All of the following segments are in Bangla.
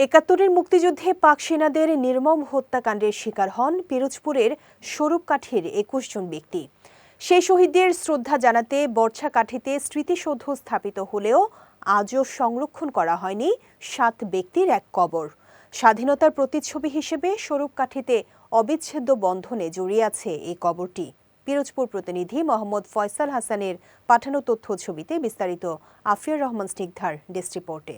একাত্তরের মুক্তিযুদ্ধে পাক সেনাদের নির্মম হত্যাকাণ্ডের শিকার হন পিরোজপুরের স্বরূপকাঠির ২১ জন ব্যক্তি। সেই শহীদদের শ্রদ্ধা জানাতে বর্ষাকাঠিতে স্মৃতিসৌধ স্থাপিত হলেও আজও সংরক্ষণ করা হয়নি ৭ ব্যক্তির এক কবর। স্বাধীনতার প্রতিচ্ছবি হিসেবে স্বরূপকাঠিতে অবিচ্ছেদ্য বন্ধনে জড়িয়ে আছে এই কবরটি। পিরোজপুর প্রতিনিধি মোহাম্মদ ফয়সাল হাসানের পাঠানো তথ্য ছবিতে বিস্তারিত আফিয়ার রহমান স্নিগ্ধার ডেস্ক রিপোর্টে।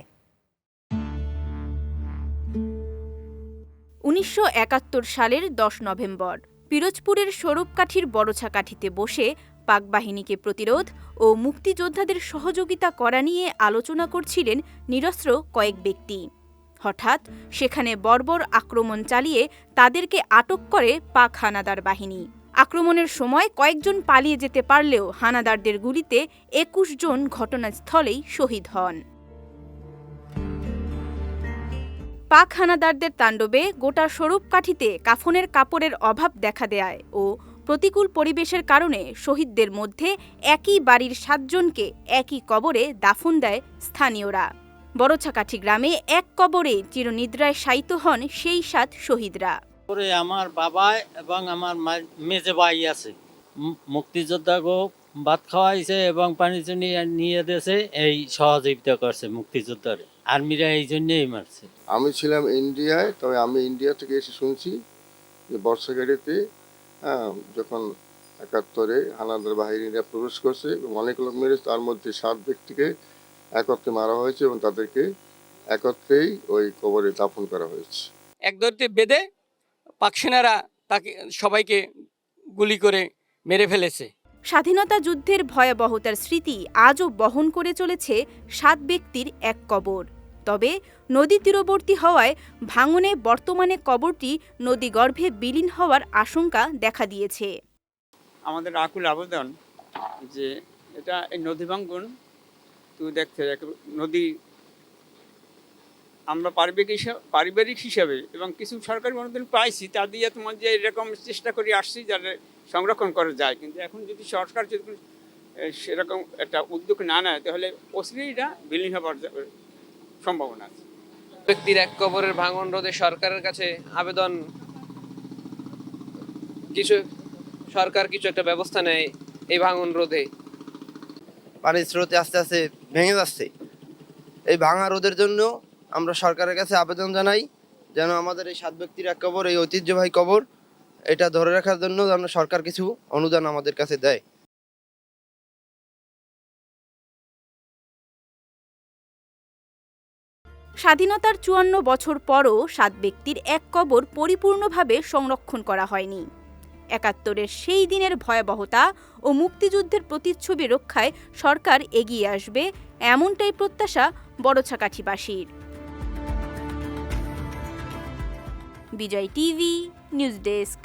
১৯৭১ সালের ১০ নভেম্বর পিরোজপুরের স্বরূপকাঠির বড়ছাকাঠিতে বসে পাক বাহিনীকে প্রতিরোধ ও মুক্তিযোদ্ধাদের সহযোগিতা করা নিয়ে আলোচনা করছিলেন নিরস্ত্র কয়েক ব্যক্তি। হঠাৎ সেখানে বর্বর আক্রমণ চালিয়ে তাদেরকে আটক করে পাক হানাদার বাহিনী। আক্রমণের সময় কয়েকজন পালিয়ে যেতে পারলেও হানাদারদের গুলিতে ২১ জন ঘটনাস্থলেই শহীদ হন। পাক হানাদারদের তাণ্ডবে গোটা স্বরূপকাঠিতে কাফনের কাপড়ের অভাব দেখা দেয় ও প্রতিকূল পরিবেশের কারণে শহীদদের মধ্যে একই বাড়ির ৭ জনকে একই কবরে দাফন দেয় স্থানীয়রা। বড়ছাকাঠি গ্রামে এক কবরে চিরনিদ্রায় শায়িত হন সেই ৭ শহীদরা। আমার বাবা এবং আমার মেজে ভাই আছে, মুক্তিযোদ্ধা গো ভাত খাওয়াইছে এবং পানি নিয়ে দিয়েছে, এই সহযোগিতা করছে মুক্তিযোদ্ধার। আর্মিরা এই জন্যই মারছে। আমি ছিলাম ইন্ডিয়ায়, তবে আমি ইন্ডিয়া থেকে এসে শুনছি যে বর্ষাকাঠিতে যখন ৭১-এ হানাদার বাহিনীরা প্রবেশ করছে এবং অনেক লোক মেরেছে, তার মধ্যে ৭ ব্যক্তিকে একত্রে মারা হয়েছে এবং তাদেরকে একত্রেই ওই কবরে দাফন করা হয়েছে। এক দড়িতে বেঁধে পাক সেনারা তাকে সবাইকে গুলি করে মেরে ফেলেছে। স্বাধীনতা যুদ্ধের ভয়াবহতার স্মৃতি আজও বহন করে চলেছে ৭ ব্যক্তির এক কবর। তবে নদী তীরবর্তী হওয়ায় ভাঙনে বর্তমানে কবরটি নদীগর্ভে বিলীন হওয়ার আশঙ্কা দেখা দিয়েছে। আমাদের আকুল আবেদন যে এটা এই নদী ভাঙ্গন তুই দেখতে নদী আমরা পারিবারিক হিসাবে এবং কিছু সরকারি অনুদান পাইছি, তা দিয়ে তোমার যে এরকম চেষ্টা করে আসছি যাতে সংরক্ষণ করা যায়। কিন্তু এখন যদি সরকার যদি সেরকম একটা উদ্যোগ না নেয় তাহলে অচিরেইটা বিলীন হবার সম্ভাবনা আছে। ব্যক্তির এক কবরের ভাঙন রোধে সরকারের কাছে আবেদন, সরকার কিছু একটা ব্যবস্থা নেয় এই ভাঙন রোধে। পানির স্রোতে আস্তে আস্তে ভেঙে যাচ্ছে, এই ভাঙা রোধের জন্য আমরা সরকারের কাছে আবেদন জানাই যেন আমাদের এই ৭ ব্যক্তির এক কবর, এই ঐতিহ্যবাহী কবর, এটা ধরে রাখার জন্য যেন সরকার কিছু অনুদান আমাদের কাছে দেয়। স্বাধীনতার ৫৪ বছর পরও ৭ ব্যক্তির এক কবর পরিপূর্ণভাবে সংরক্ষণ করা হয়নি। ৭১-এর সেই দিনের ভয়াবহতা ও মুক্তিযুদ্ধের প্রতিচ্ছবি রক্ষায় সরকার এগিয়ে আসবে, এমনটাই প্রত্যাশা বড়ছাকাঠিবাসীর। বিজয় টিভি নিউজ ডেস্ক।